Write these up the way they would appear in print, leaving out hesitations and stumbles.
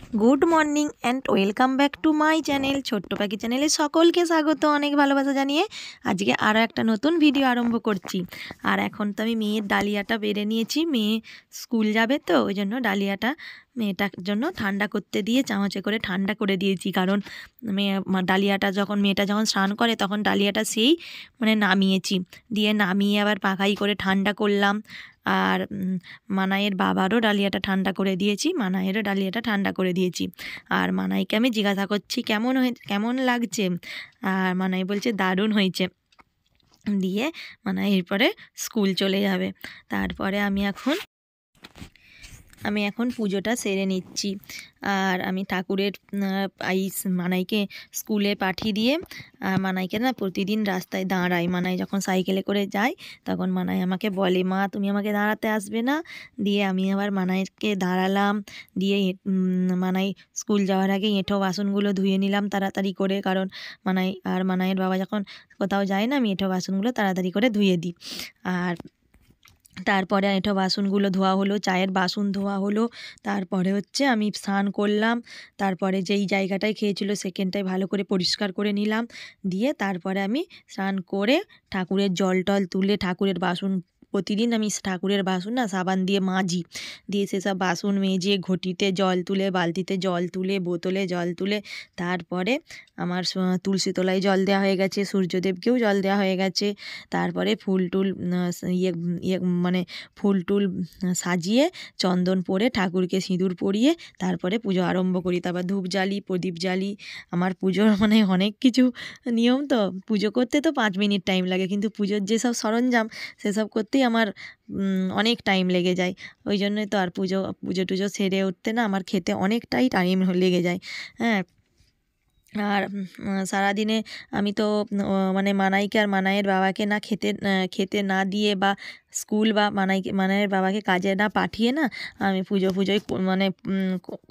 Good morning and welcome back to my channel Chotto Pakhi चैनेले सकलके स्वागत अनेक भालोबासा जानिए आज के आरो एक नतून भिडियो आरम्भ करछि। और एखन तो आमी मेयेर डालियाटा बेड़े निएछि, मेये स्कूल जाबे तो ओई जोन्नो डालियाटा मेयेटार जोन्नो ठंडा करते दिए चामचे करे ठंडा करे दिएछि। कारण मेये डालियाटा जखन मेयेटा जखन स्नान करे तखन डालियाटा सेई माने नामिएछि, दिए नामिए आबार पाखाई करे ठंडा करलाम। और मानाइয়ের বাবারও ডালিয়াটা ঠান্ডা করে দিয়েছি, মানাইয়েরও ডালিয়াটা ঠান্ডা করে দিয়েছি। আর মানাইকে আমি জিজ্ঞাসা করছি কেমন লাগছে, আর মানাই বলছে দারুণ হয়েছে। দিয়ে মানাই এরপরে স্কুল চলে যাবে। তারপরে আমি এখন পুজোটা সেরে নিচ্ছি। আর আমি ঠাকুরের মানাইকে স্কুলে পাঠিয়ে দিয়ে মানাইকে না প্রতিদিন রাস্তায় দাঁড়াই। মানাই যখন সাইকেলে করে যায় তখন মানাই আমাকে বলে, মা তুমি আমাকে দাঁড়াতে আসবে না? দিয়ে আমি আবার মানাইকে দাঁড়ালাম। দিয়ে মানাই স্কুল যাওয়ার আগে এঁঠো বাসনগুলো ধুয়ে নিলাম তাড়াতাড়ি করে, কারণ মানাইয়ের বাবা যখন কোথাও যায় না আমি এঁঠো বাসনগুলো তাড়াতাড়ি করে ধুয়ে দিই। আর তারপরে এঁঠো বাসনগুলো ধোয়া হলো, চায়ের বাসন ধোয়া হলো। তারপরে হচ্ছে আমি স্নান করলাম। তারপরে যেই জায়গাটায় খেয়েছিল সেখানটায় ভালো করে পরিষ্কার করে নিলাম। দিয়ে তারপরে আমি স্নান করে ঠাকুরের জল টল তুলে ঠাকুরের বাসন, প্রতিদিন আমি ঠাকুরের বাসন না সাবান দিয়ে মাজি। দিয়ে সেসব বাসন মেজে ঘটিতে জল তুলে, বালতিতে জল তুলে, বোতলে জল তুলে তারপরে আমার তুলসী তলায় জল দেওয়া হয়ে গেছে, সূর্যদেবকেও জল দেওয়া হয়ে গেছে। তারপরে ফুল টুল মানে ফুল টুল সাজিয়ে চন্দন পরে ঠাকুরকে সিঁদুর পরিয়ে তারপরে পুজো আরম্ভ করি। তারপর ধূপ জ্বালি, প্রদীপ জ্বালি। আমার পুজোর মানে অনেক কিছু নিয়ম, তো পুজো করতে তো 5 মিনিট টাইম লাগে, কিন্তু পুজোর যেসব সরঞ্জাম সেসব করতেই আমার অনেক টাইম লেগে যায়। ওই জন্যই তো আর পুজো টুজো সেরে উঠতে না আমার খেতে অনেকটাই টাইম লেগে যায়। হ্যাঁ, আর সারাদিনে আমি তো মানে মানাইকে আর মানাইয়ের বাবাকে না খেতে না দিয়ে বা স্কুল বা মানাইয়ের বাবাকে কাজে না পাঠিয়ে না আমি পুজোই মানে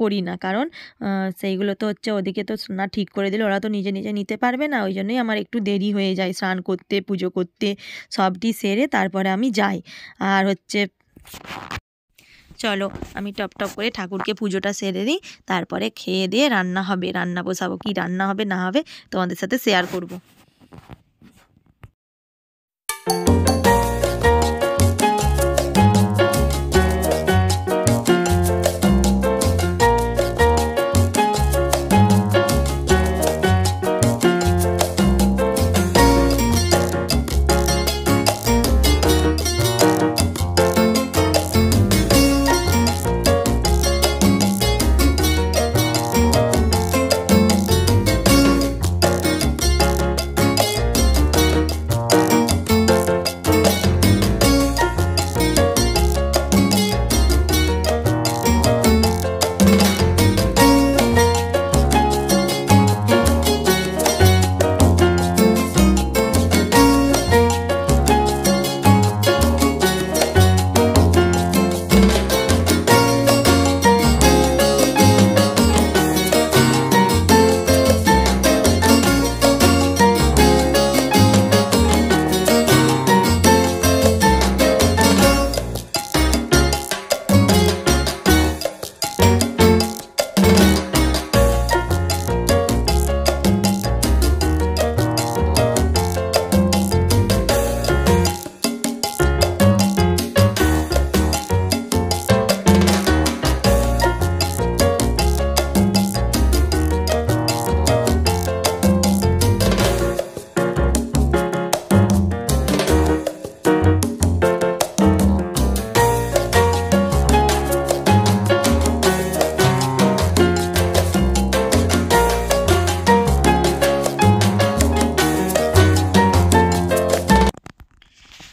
করি না। কারণ সেইগুলো তো হচ্ছে ওদিকে তো না ঠিক করে দিলে ওরা তো নিজে নিতে পারবে না। ওই জন্যই আমার একটু দেরি হয়ে যায় স্নান করতে, পুজো করতে, সবটি সেরে তারপরে আমি যাই। আর হচ্ছে চলো আমি টপ করে ঠাকুরকে পুজোটা সেরে দিই, তারপরে খেয়ে দিয়ে রান্না বসাবো। কি রান্না হবে না হবে তোমাদের সাথে শেয়ার করব।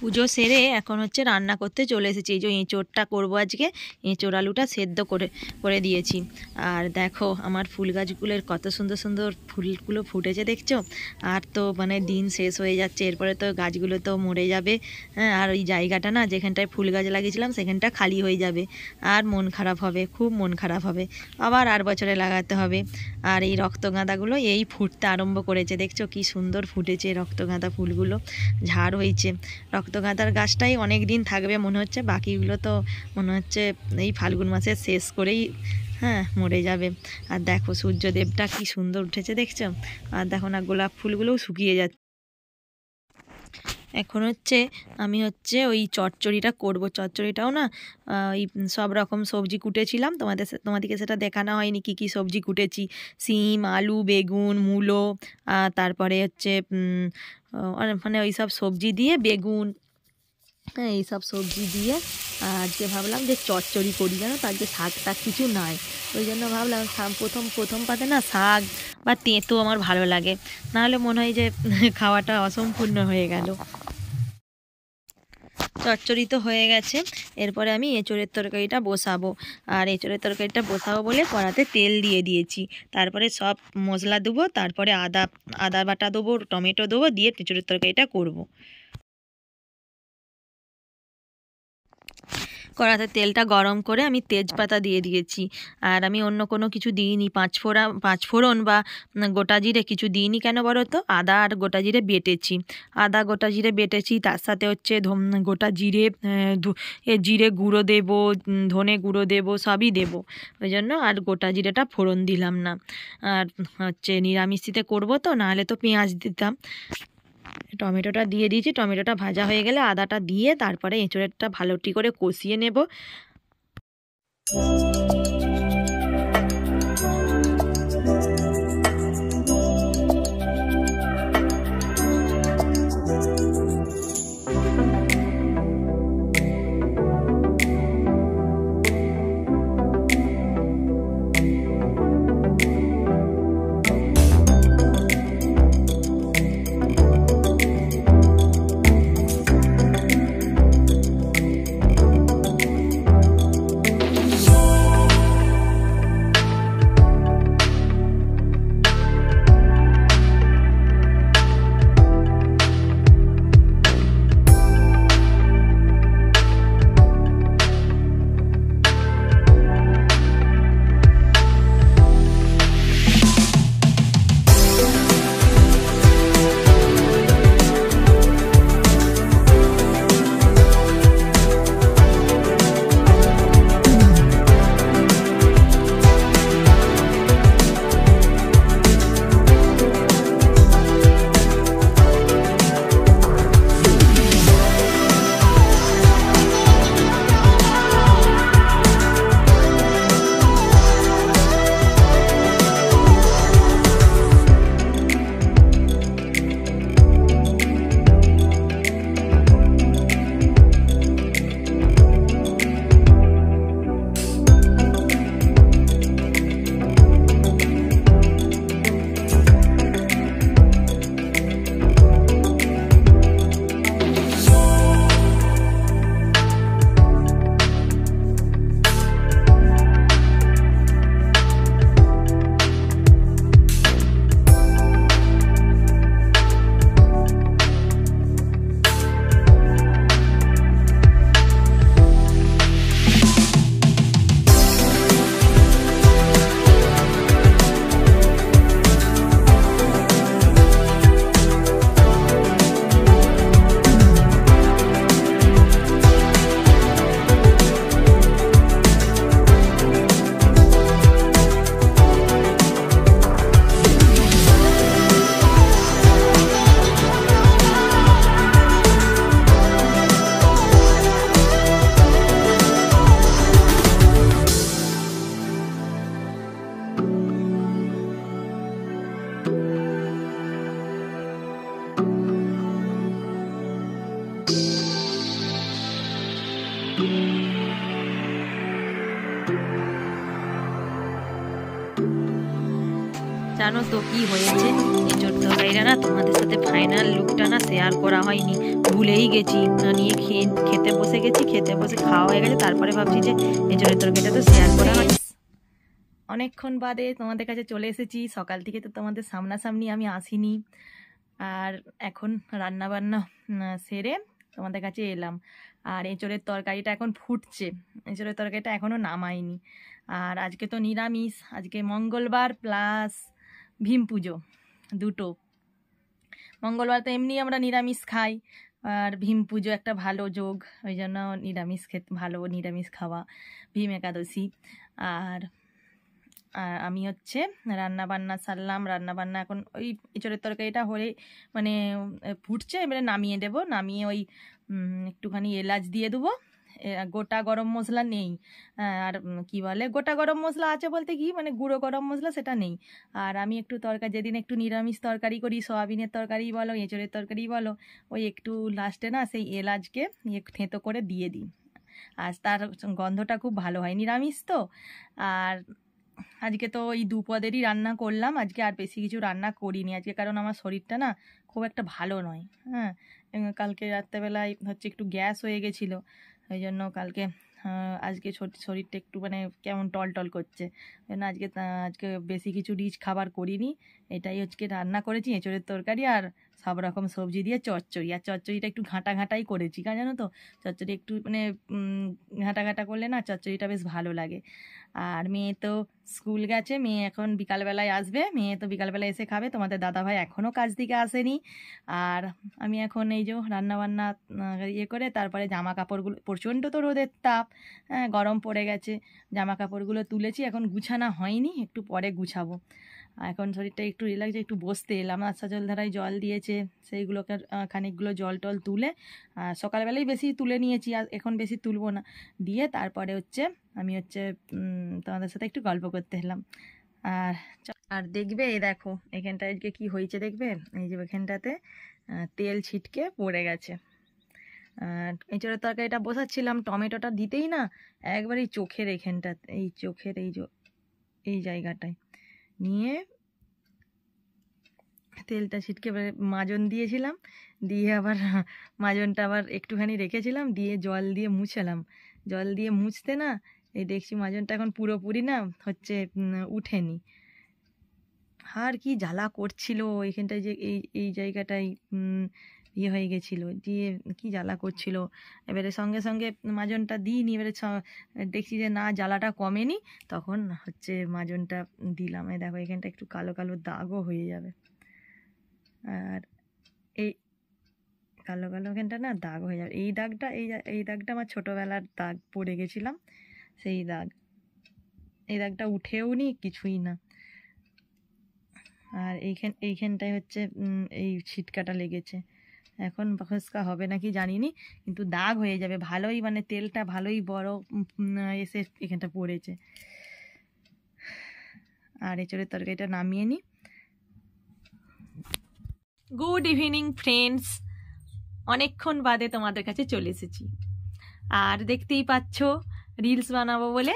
পুজো সেরে এখন হচ্ছে রান্না করতে চলে এসেছি। এই যে এঁচোড়টা করবো আজকে, এঁচোড় আলুটা সেদ্ধ করে দিয়েছি। আর দেখো আমার ফুল গাছগুলোর কত সুন্দর সুন্দর ফুলগুলো ফুটেছে দেখছো। আর তো মানে দিন শেষ হয়ে যাচ্ছে, এরপরে তো গাছগুলো তো মরে যাবে। হ্যাঁ, আর ওই জায়গাটা না যেখানটায় ফুল গাছ লাগিয়েছিলাম সেখানটা খালি হয়ে যাবে, আর মন খারাপ হবে, খুব মন খারাপ হবে। আবার আর বছরে লাগাতে হবে। আর এই রক্তগাঁদাগুলো এই ফুটতে আরম্ভ করেছে, দেখছো কি সুন্দর ফুটেছে রক্তগাঁদা ফুলগুলো, ঝাড় হয়েছে। রক্তগাঁদার গাছটাই অনেক দিন থাকবে মনে হচ্ছে, বাকিগুলো তো মনে হচ্ছে এই ফাল্গুন মাসের শেষ করেই হ্যাঁ, মরে যাবে। আর দেখো সূর্যদেবটা কি সুন্দর উঠেছে দেখছো? আর দেখো না গোলাপ ফুলগুলোও শুকিয়ে যাচ্ছে। এখন আমি ওই চচ্চড়িটা করব। চচ্চড়িটাও না ওই সব রকম সবজি কুটেছিলাম, তোমাদেরকে সেটা দেখানো হয়নি কী কী সবজি কুটেছি। সিম, আলু, বেগুন, মূলো, তারপরে মানে ওই সব সবজি দিয়ে বেগুন, হ্যাঁ এইসব সবজি দিয়ে আজকে ভাবলাম যে চচ্চড়ি করি, জানো তো আজকে শাক টাক কিছু নাই, ওই জন্য ভাবলাম প্রথম পাতে না শাক বা তেঁতো আমার ভালো লাগে, নাহলে মনে হয় যে খাওয়াটা অসম্পূর্ণ হয়ে গেল। চচ্চড়ি তো হয়ে গেছে, এরপরে আমি এঁচোড়ের তরকারিটা বসাবো। আর এঁচোড়ের তরকারিটা বসাবো বলে কড়াতে তেল দিয়ে দিয়েছি, তারপরে সব মশলা দেবো, তারপরে আদা বাটা দেবো, টমেটো দেবো, দিয়ে এঁচোড়ের তরকারিটা করব। কড়াতে তেলটা গরম করে আমি তেজপাতা দিয়ে দিয়েছি, আর আমি অন্য কোনো কিছু দিইনি, পাঁচফোড়ন বা গোটা জিরে কিছু দিইনি। কেন বলো তো? আদা আর গোটা জিরে বেটেছি, গোটা জিরে বেটেছি, তার সাথে গোটা জিরে, জিরে গুঁড়ো দেবো, ধনে গুঁড়ো দেবো, সবই দেবো, ওই জন্য আর গোটা জিরেটা ফোড়ন দিলাম না। আর নিরামিষিতে করবো তো, নাহলে তো পেঁয়াজ দিতাম। টমেটোটা দিয়ে দিয়েছি, টমেটোটা ভাজা হয়ে গেলে আদাটা দিয়ে তারপরে এঁচোড়েরটা ভালোটি করে কষিয়ে নেব। জানো তো কি হয়েছে, এঁচোড় তরকারিটা না তোমাদের সাথে ফাইনাল লুকটা না শেয়ার করা হয়নি, ভুলেই গেছি। নিয়ে খেতে বসে গেছি, খেতে বসে খাওয়া হয়ে গেছে, তারপরে ভাবছি যে এঁচোড়ের তরকারিটা তো শেয়ার করা হয়। অনেকক্ষণ বাদে তোমাদের কাছে চলে এসেছি, সকাল থেকে তো তোমাদের সামনাসামনি আমি আসিনি, আর এখন রান্নাবান্না সেরে তোমাদের কাছে এলাম। আর এঁচোড়ের তরকারিটা এখন ফুটছে, এঁচোড়ের তরকারিটা এখনও নামাইনি। আর আজকে তো নিরামিষ, আজকে মঙ্গলবার প্লাস ভীম পুজো দুটো। মঙ্গলবার তো এমনি আমরা নিরামিষ খাই, আর ভীম পুজো একটা ভালো যোগ, ওই জন্য নিরামিষ খেতে ভালো, নিরামিষ খাওয়া, ভীম একাদশী। আর আর আমি হচ্ছে রান্না বান্না সারলাম, রান্না বান্না এখন ওই এঁচোড়ের তরকারিটা হলে মানে ফুটছে, এবারে নামিয়ে দেবো, নামিয়ে ওই একটুখানি এলাচ দিয়ে দেবো। গোটা গরম মশলা নেই, আর কি বলে গোটা গরম মশলা আছে বলতে কি মানে গুঁড়ো গরম মশলা সেটা নেই। আর আমি একটু তরকারি যেদিন একটু নিরামিষ তরকারি করি, সয়াবিনের তরকারি বলো এঁচোড়ের তরকারি বলো, ওই একটু লাস্টে না সেই এলাচকে থেঁতো করে দিয়ে দিই, আর তার গন্ধটা খুব ভালো হয়, নিরামিষ তো। আর আজকে তো ওই দুপদেরই রান্না করলাম আজকে, আর বেশি কিছু রান্না করিনি আজকে, কারণ আমার শরীরটা না খুব একটা ভালো নয়। হ্যাঁ, কালকে রাত্রেবেলায় হচ্ছে একটু গ্যাস হয়ে গেছিলো, ওই জন্য কালকে আজকে শরীরটা একটু মানে কেমন টল করছে, ওই জন্য আজকে বেশি কিছু রিচ খাবার করিনি। এটাই হচ্ছে রান্না করেছি, এঁচোড়ের তরকারি আর সব রকম সবজি দিয়ে চচ্চড়ি, আর চচ্চড়িটা একটু ঘাঁটাই করেছি, কারণ জানো তো চচ্চড়ি একটু মানে ঘাঁটা করলে না চচ্চড়িটা বেশ ভালো লাগে। আর মেয়ে তো স্কুল গেছে, মেয়ে এখন বিকালবেলায় আসবে, মেয়ে তো বিকালবেলায় এসে খাবে, তোমাদের দাদাভাই এখনও কাজ থেকে আসেনি। আর আমি এখন এই যে রান্নাবান্না ইয়ে করে তারপরে জামা কাপড়গুলো, প্রচণ্ড তো রোদের তাপ, গরম পড়ে গেছে, জামা কাপড়গুলো তুলেছি, এখন গুছানো হয়নি, একটু পরে গুছাবো। এখন শরীরটা একটু রিল্যাক্স, একটু বসতে এলাম, আচ্ছা জলধারায় জল দিয়েছে সেইগুলোকে খানিকগুলো জল টল তুলে সকালবেলাই বেশি তুলে নিয়েছি, আর এখন বেশি তুলবো না, দিয়ে তারপরে হচ্ছে আমি হচ্ছে তোমাদের সাথে একটু গল্প করতে এলাম। আর দেখবে এই দেখো এখানটা আজকে কি হয়েছে দেখবে, এই যে এখানটাতে তেল ছিটকে পড়ে গেছে। আর এঁচোড়ের তরকারিটা বসাচ্ছিলাম, টমেটোটা দিতেই না একবার এই চোখের এখানটা, এই চোখের এই জায়গাটায় নিয়ে তেলটা ছিটকে মাজন দিয়েছিলাম, দিয়ে আবার মাজনটা আবার একটুখানি রেখেছিলাম, দিয়ে জল দিয়ে মুছলাম, জল দিয়ে মুছতে না এই দেখছি মাজনটা এখন পুরোপুরি না হচ্ছে উঠেনি, আর কি জ্বালা করছিল এখানটায়, যে এই জায়গাটায় ইয়ে হয়ে গেছিলো, দিয়ে কি জ্বালা করছিল। এবারে সঙ্গে সঙ্গে মাজনটা দিইনি, এবারে দেখছি যে না জ্বালাটা কমেনি, তখন হচ্ছে মাজনটা দিলাম। এই দেখো এখানটা একটু কালো কালো দাগও হয়ে যাবে, আর এই কালো এখানটা না দাগ হয়ে যাবে, এই দাগটা আমার ছোটোবেলার দাগ পড়ে গেছিলাম, সেই দাগ, এই দাগটা উঠেও নি কিছুই না। আর এইখানটায় হচ্ছে এই ছিটকাটা লেগেছে, এখন ফসকা হবে নাকি জানিনি, কিন্তু দাগ হয়ে যাবে, ভালোই মানে তেলটা ভালোই বড় এসে এখানটা পড়েছে। আর এঁচোড়ের তরকারিটা নামিয়ে নিই। গুড ইভিনিং ফ্রেন্ডস, অনেকক্ষণ বাদে তোমাদের কাছে চলে এসেছি, আর দেখতেই পাচ্ছ রিলস বানাবো বলে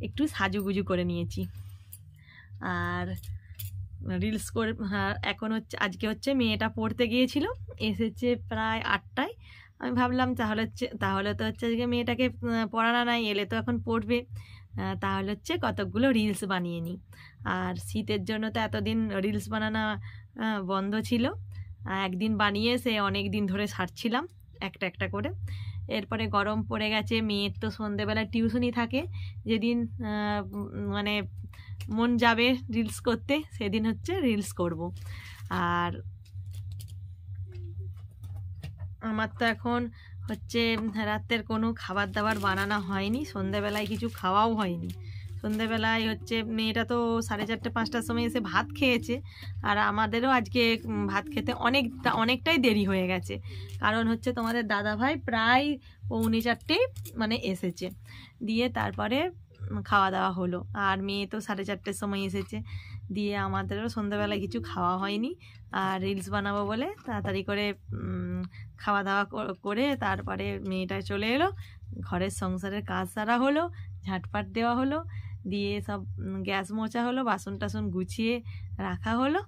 একটু সাজুগুজু করে নিয়েছি। আর রিলস করে এখন হচ্ছে আজকে হচ্ছে মেয়েটা পড়তে গিয়েছিল, এসেছে প্রায় 8টায়, আমি ভাবলাম তাহলে তো হচ্ছে আজকে মেয়েটাকে পড়ানো নাই, এলে তো এখন পড়বে, তাহলে হচ্ছে কতকগুলো রিলস বানিয়ে নিই। আর শীতের জন্য তো এতদিন রিলস বানানো বন্ধ ছিল, একদিন বানিয়ে সে অনেক দিন ধরে ছাড়ছিলাম একটা করে। এরপরে গরম পড়ে গেছে, মেয়ের তো সন্ধেবেলা টিউশনই থাকে, যেদিন মানে মন যাবে রিলস করতে সেদিন হচ্ছে রিলস করব। আর আমার তো এখন হচ্ছে রাতের কোনো খাবার দাবার বানানো হয়নি, সন্ধেবেলায় কিছু খাওয়াও হয়নি, সন্ধেবেলায় হচ্ছে মেয়েটা তো 4:30 5টার সময় এসে ভাত খেয়েছে, আর আমাদেরও আজকে ভাত খেতে অনেকটাই দেরি হয়ে গেছে, কারণ হচ্ছে তোমাদের দাদাভাই প্রায় 3:45 মানে এসেছে, দিয়ে তারপরে খাওয়া দাওয়া হলো, আর মেয়ে তো 4:30টার সময় এসেছে, দিয়ে আমাদেরও সন্ধ্যাবেলায় কিছু খাওয়া হয়নি। আর রিলস বানাবো বলে তাড়াতাড়ি করে খাওয়া দাওয়া করে তারপরে মেয়েটা চলে এলো, ঘরের সংসারের কাজ সারা হলো, ঝাঁটপাট দেওয়া হলো, দিয়ে সব গ্যাস মোছা হলো, বাসন টাসন গুছিয়ে রাখা হলো,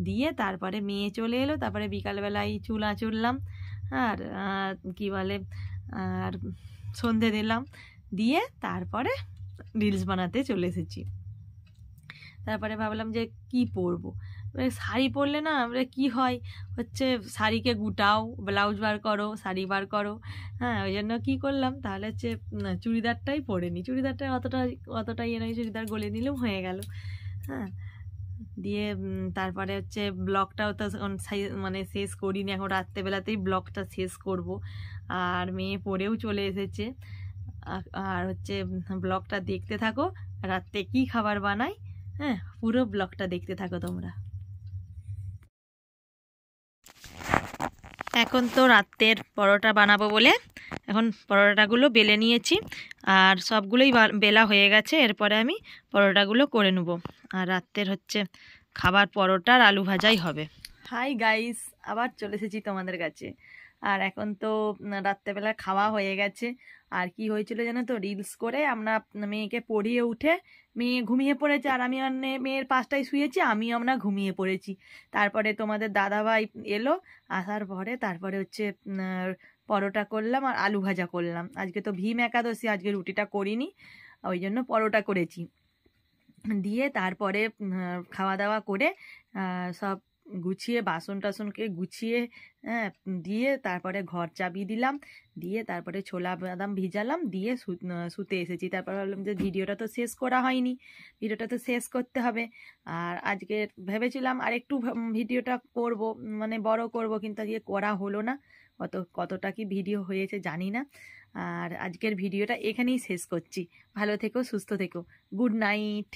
দিয়ে তারপরে মেয়ে চলে এলো, তারপরে বিকালবেলায় চুল আঁচড়লাম, আর কি বলে আর সন্ধে দিলাম, দিয়ে তারপরে রিলস বানাতে চলে এসেছি। তারপরে ভাবলাম যে কি পরবো, শাড়ি পরলে না কি হয় হচ্ছে শাড়িকে গুটাও, ব্লাউজ বার করো, শাড়ি বার করো, হ্যাঁ ওই জন্য কী করলাম তাহলে হচ্ছে চুড়িদারটাই পরে নিই, চুড়িদারটা অতটা ইয়ে নয়, চুড়িদার গলে নিলেও হয়ে গেল। হ্যাঁ, দিয়ে তারপরে হচ্ছে ব্লগটাও তো মানে শেষ করিনি, এখন রাত্রেবেলাতেই ব্লগটা শেষ করব। আর মেয়ে পড়েও চলে এসেছে, আর হচ্ছে ব্লগটা দেখতে থাকো, রাতে কি খাবার বানাই। হ্যাঁ, পুরো ব্লগটা দেখতে থাকো তোমরা। এখন তো রাতের পরোটা বানাবো বলে এখন পরোটাগুলো বেলে নিয়েছি, আর সবগুলোই বেলা হয়ে গেছে। এরপরে আমি পরোটাগুলো করে নেব। আর রাতের হচ্ছে খাবার পরোটা আর আলু ভাজাই হবে। হাই গাইস, আবার চলে এসেছি তোমাদের কাছে। আর এখন তো রাত্রেবেলা খাওয়া হয়ে গেছে। আর কি হয়েছিল জানো তো, রিলস করে আমরা মেয়েকে পড়িয়ে উঠে মেয়ে ঘুমিয়ে পড়েছে, আর আমি মেয়ের পাশটায় শুয়েছি, আমরা ঘুমিয়ে পড়েছি। তারপরে তোমাদের দাদাভাই এলো, আসার পরে তারপরে হচ্ছে পরোটা করলাম আর আলু ভাজা করলাম। আজকে তো ভীম একাদশী, আজকে রুটিটা করিনি, ওই জন্য পরোটা করেছি। দিয়ে তারপরে খাওয়া দাওয়া করে সব গুছিয়ে বাসন টাসনকে গুছিয়ে, হ্যাঁ, দিয়ে তারপরে ঘর চাবি দিলাম, দিয়ে তারপরে ছোলা বাদাম ভিজালাম, দিয়ে শুতে এসেছি। তারপর ভাবলাম যে ভিডিওটা তো শেষ করা হয়নি, ভিডিওটা তো শেষ করতে হবে। আর আজকে ভেবেছিলাম আর একটু ভিডিওটা করব, মানে বড় করব, কিন্তু আজকে করা হলো না। কতটা কি ভিডিও হয়েছে জানি না। আর আজকের ভিডিওটা এখানেই শেষ করছি। ভালো থেকো, সুস্থ থেকো, গুড নাইট।